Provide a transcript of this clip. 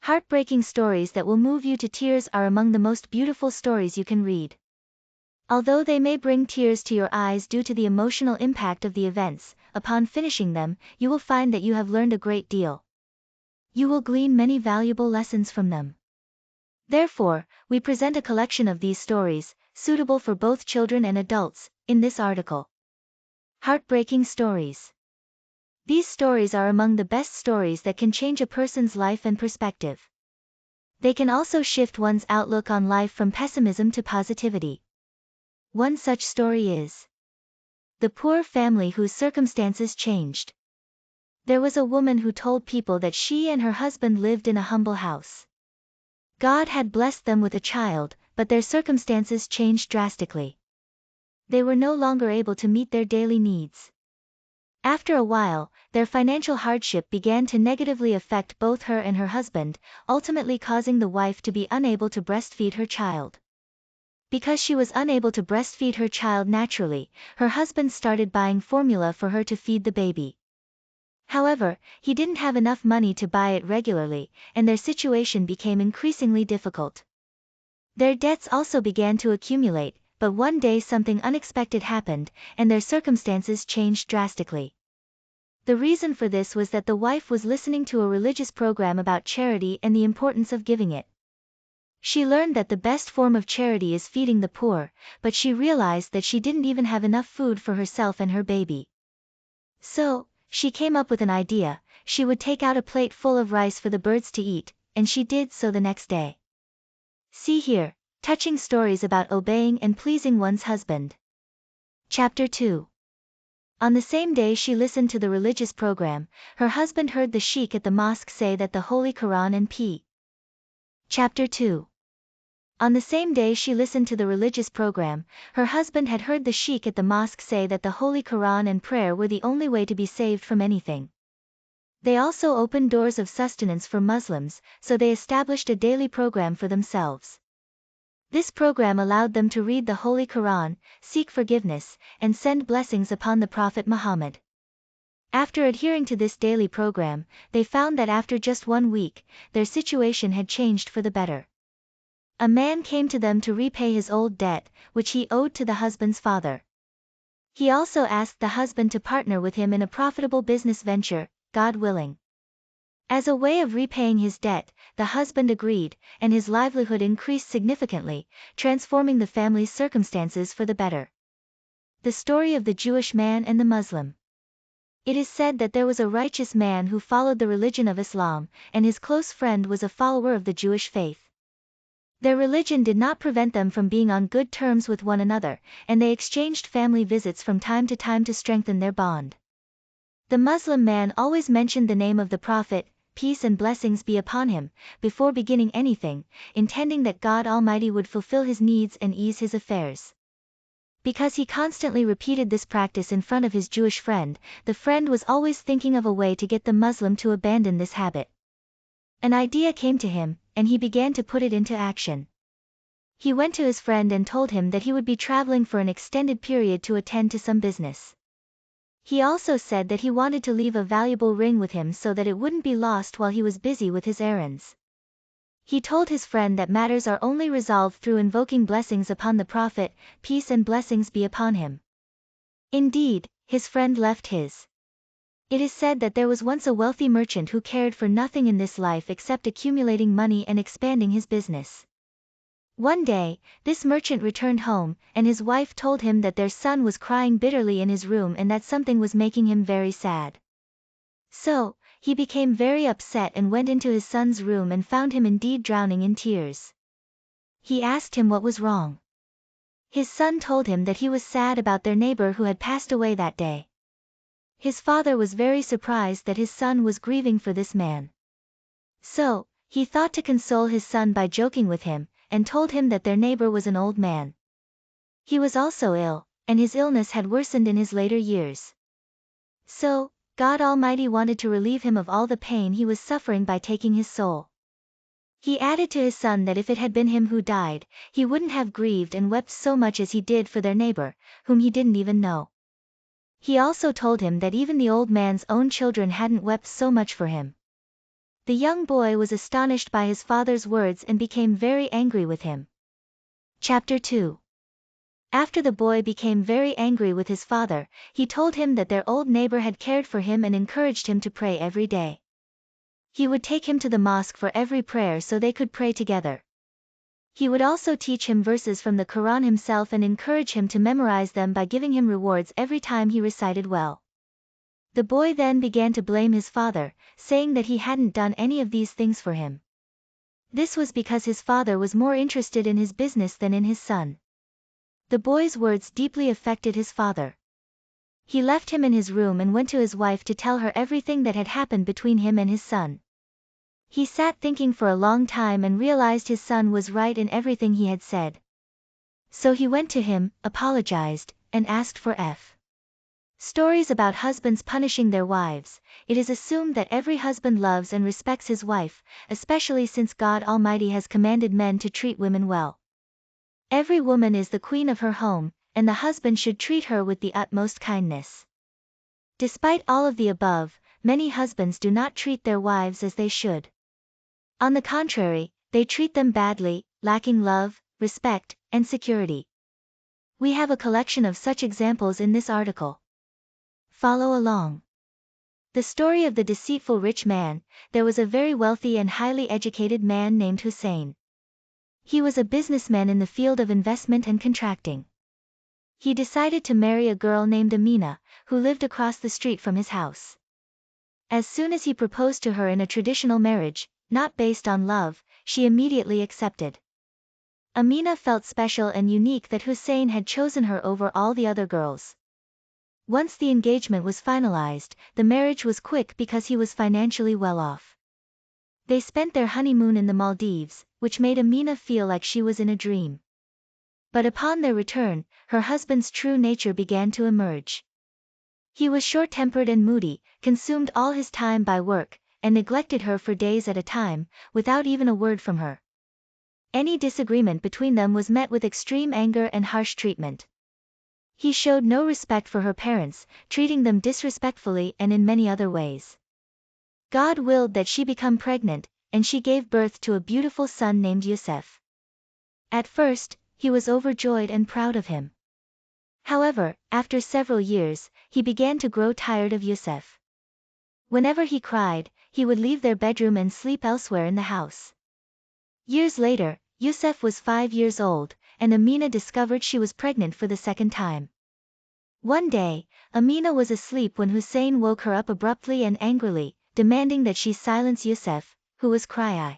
Heartbreaking stories that will move you to tears are among the most beautiful stories you can read. Although they may bring tears to your eyes due to the emotional impact of the events, upon finishing them, you will find that you have learned a great deal. You will glean many valuable lessons from them. Therefore, we present a collection of these stories, suitable for both children and adults, in this article. Heartbreaking stories. These stories are among the best stories that can change a person's life and perspective. They can also shift one's outlook on life from pessimism to positivity. One such story is The Poor Family Whose Circumstances Changed. There was a woman who told people that she and her husband lived in a humble house. God had blessed them with a child, but their circumstances changed drastically. They were no longer able to meet their daily needs. After a while, their financial hardship began to negatively affect both her and her husband, ultimately causing the wife to be unable to breastfeed her child. Because she was unable to breastfeed her child naturally, her husband started buying formula for her to feed the baby. However, he didn't have enough money to buy it regularly, and their situation became increasingly difficult. Their debts also began to accumulate, but one day something unexpected happened, and their circumstances changed drastically. The reason for this was that the wife was listening to a religious program about charity and the importance of giving it. She learned that the best form of charity is feeding the poor, but she realized that she didn't even have enough food for herself and her baby. So, she came up with an idea. She would take out a plate full of rice for the birds to eat, and she did so the next day. See here, touching stories about obeying and pleasing one's husband. Chapter 2. On the same day she listened to the religious program, her husband heard the sheikh at the mosque say that the Holy Quran and P. Chapter 2. On the same day she listened to the religious program, her husband had heard the sheikh at the mosque say that the Holy Quran and prayer were the only way to be saved from anything. They also opened doors of sustenance for Muslims, so they established a daily program for themselves. This program allowed them to read the Holy Quran, seek forgiveness, and send blessings upon the Prophet Muhammad. After adhering to this daily program, they found that after just 1 week, their situation had changed for the better. A man came to them to repay his old debt, which he owed to the husband's father. He also asked the husband to partner with him in a profitable business venture, God willing. As a way of repaying his debt, the husband agreed, and his livelihood increased significantly, transforming the family's circumstances for the better. The story of the Jewish man and the Muslim. It is said that there was a righteous man who followed the religion of Islam, and his close friend was a follower of the Jewish faith. Their religion did not prevent them from being on good terms with one another, and they exchanged family visits from time to strengthen their bond. The Muslim man always mentioned the name of the Prophet, peace and blessings be upon him, before beginning anything, intending that God Almighty would fulfill his needs and ease his affairs. Because he constantly repeated this practice in front of his Jewish friend, the friend was always thinking of a way to get the Muslim to abandon this habit. An idea came to him, and he began to put it into action. He went to his friend and told him that he would be traveling for an extended period to attend to some business. He also said that he wanted to leave a valuable ring with him so that it wouldn't be lost while he was busy with his errands. He told his friend that matters are only resolved through invoking blessings upon the Prophet, peace and blessings be upon him. Indeed, his friend left his. It is said that there was once a wealthy merchant who cared for nothing in this life except accumulating money and expanding his business. One day, this merchant returned home, and his wife told him that their son was crying bitterly in his room and that something was making him very sad. So, he became very upset and went into his son's room and found him indeed drowning in tears. He asked him what was wrong. His son told him that he was sad about their neighbor who had passed away that day. His father was very surprised that his son was grieving for this man. So, he thought to console his son by joking with him, and told him that their neighbor was an old man. He was also ill, and his illness had worsened in his later years. So, God Almighty wanted to relieve him of all the pain he was suffering by taking his soul. He added to his son that if it had been him who died, he wouldn't have grieved and wept so much as he did for their neighbor, whom he didn't even know. He also told him that even the old man's own children hadn't wept so much for him. The young boy was astonished by his father's words and became very angry with him. Chapter 2. After the boy became very angry with his father, he told him that their old neighbor had cared for him and encouraged him to pray every day. He would take him to the mosque for every prayer so they could pray together. He would also teach him verses from the Quran himself and encourage him to memorize them by giving him rewards every time he recited well. The boy then began to blame his father, saying that he hadn't done any of these things for him. This was because his father was more interested in his business than in his son. The boy's words deeply affected his father. He left him in his room and went to his wife to tell her everything that had happened between him and his son. He sat thinking for a long time and realized his son was right in everything he had said. So he went to him, apologized, and asked for stories about husbands punishing their wives. It is assumed that every husband loves and respects his wife, especially since God Almighty has commanded men to treat women well. Every woman is the queen of her home, and the husband should treat her with the utmost kindness. Despite all of the above, many husbands do not treat their wives as they should. On the contrary, they treat them badly, lacking love, respect, and security. We have a collection of such examples in this article. Follow along. The story of the deceitful rich man. There was a very wealthy and highly educated man named Hussein. He was a businessman in the field of investment and contracting. He decided to marry a girl named Amina, who lived across the street from his house. As soon as he proposed to her in a traditional marriage, not based on love, she immediately accepted. Amina felt special and unique that Hussein had chosen her over all the other girls. Once the engagement was finalized, the marriage was quick because he was financially well off. They spent their honeymoon in the Maldives, which made Amina feel like she was in a dream. But upon their return, her husband's true nature began to emerge. He was short-tempered and moody, consumed all his time by work, and neglected her for days at a time, without even a word from her. Any disagreement between them was met with extreme anger and harsh treatment. He showed no respect for her parents, treating them disrespectfully and in many other ways. God willed that she become pregnant, and she gave birth to a beautiful son named Yusuf. At first, he was overjoyed and proud of him. However, after several years, he began to grow tired of Yusuf. Whenever he cried, he would leave their bedroom and sleep elsewhere in the house. Years later, Yusuf was 5 years old, and Amina discovered she was pregnant for the second time. One day, Amina was asleep when Hussein woke her up abruptly and angrily, demanding that she silence Yusuf, who was crying.